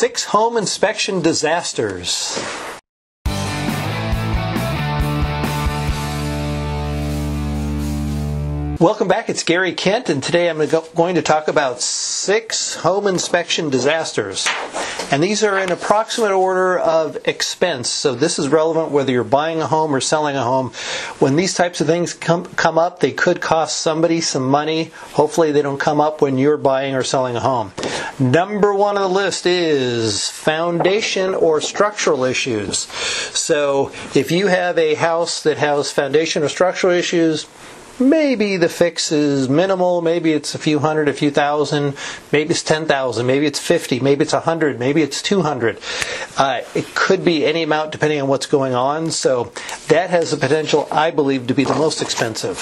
6 home inspection disasters. Welcome back, it's Gary Kent, and today I'm going to talk about 6 home inspection disasters. And these are in approximate order of expense, so this is relevant whether you're buying a home or selling a home. When these types of things come up, they could cost somebody some money. Hopefully they don't come up when you're buying or selling a home. Number 1 on the list is foundation or structural issues. So if you have a house that has foundation or structural issues, maybe the fix is minimal, maybe it's a few hundred, a few thousand, maybe it's 10,000, maybe it's 50, maybe it's 100, maybe it's 200. It could be any amount depending on what's going on, so that has the potential, I believe, to be the most expensive.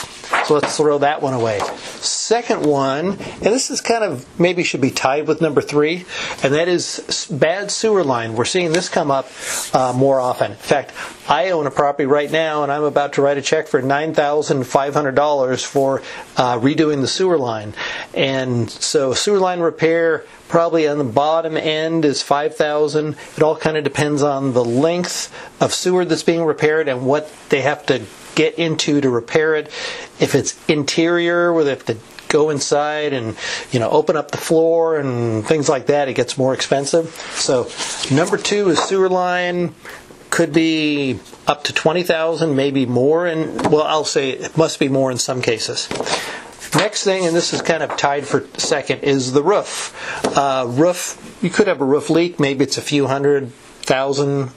So let's throw that one away. Second one, and this is kind of maybe should be tied with number 3, and that is bad sewer line. We're seeing this come up more often. In fact, I own a property right now, and I'm about to write a check for $9,500 for redoing the sewer line. And so sewer line repair, probably on the bottom end, is $5,000. It all kind of depends on the length of sewer that's being repaired and what they have to get into to repair it. If it's interior, where they have to go inside and open up the floor and things like that, it gets more expensive. So number 2 is sewer line. Could be up to $20,000, maybe more, and well, I'll say it must be more in some cases. Next thing, and this is kind of tied for second, is the roof. You could have a roof leak. Maybe it's a few hundred thousand,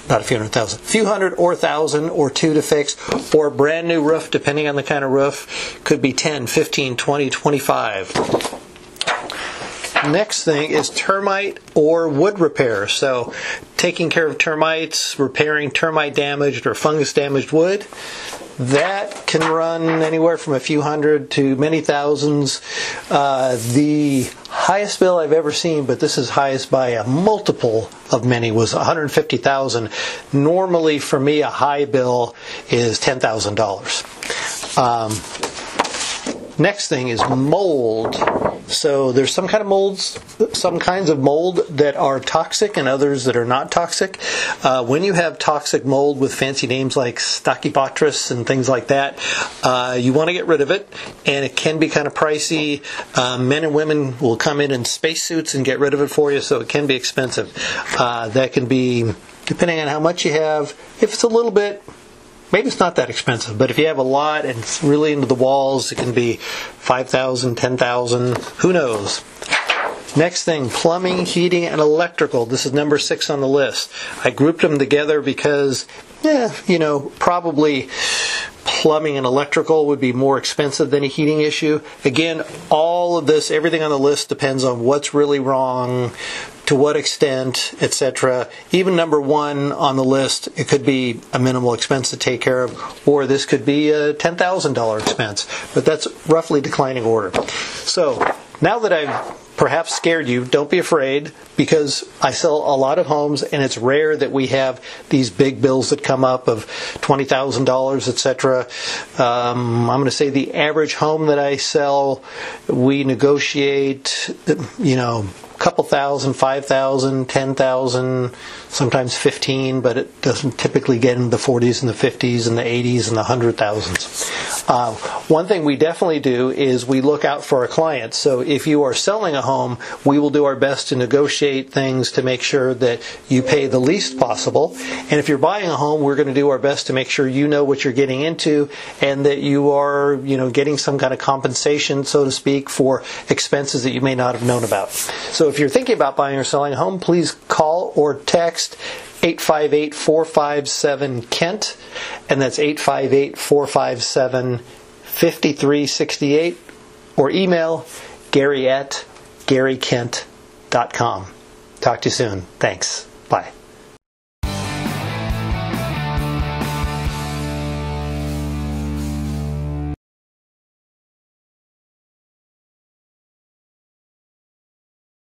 not a few hundred thousand, a few hundred or thousand or two to fix, or a brand new roof, depending on the kind of roof, could be 10, 15, 20, 25. Next thing is termite or wood repair. So taking care of termites, repairing termite damaged or fungus damaged wood, that can run anywhere from a few hundred to many thousands. The highest bill I've ever seen, but this is highest by a multiple of many, was $150,000. Normally for me a high bill is $10,000. Next thing is mold. So there's some kinds of mold that are toxic and others that are not toxic. When you have toxic mold with fancy names like Stachybotrys and things like that, you want to get rid of it, and it can be kind of pricey. Men and women will come in spacesuits and get rid of it for you, so it can be expensive. That can be, depending on how much you have. If it's a little bit, maybe it's not that expensive, but if you have a lot and it's really into the walls, it can be $5,000, $10,000, who knows. Next thing, plumbing, heating, and electrical. This is number 6 on the list. I grouped them together because, probably plumbing and electrical would be more expensive than a heating issue. Again, all of this, everything on the list depends on what's really wrong, to what extent, etc. Even number 1 on the list, it could be a minimal expense to take care of, or this could be a $10,000 expense. But that's roughly declining order. So now that I've perhaps scared you, don't be afraid, because I sell a lot of homes, and it's rare that we have these big bills that come up of $20,000, etc. I'm going to say the average home that I sell, we negotiate, couple thousand, 5,000, 10,000, sometimes 15, but it doesn't typically get in the 40s and the 50s and the 80s and the 100,000s. One thing we definitely do is we look out for our clients. So if you are selling a home, we will do our best to negotiate things to make sure that you pay the least possible. And if you're buying a home, we're going to do our best to make sure you know what you're getting into and that you are, getting some kind of compensation, so to speak, for expenses that you may not have known about. So if you're thinking about buying or selling a home, please call or text 858-457-KENT, and that's 858-457-5368, or email Gary@GaryKent.com. Talk to you soon. Thanks. Bye.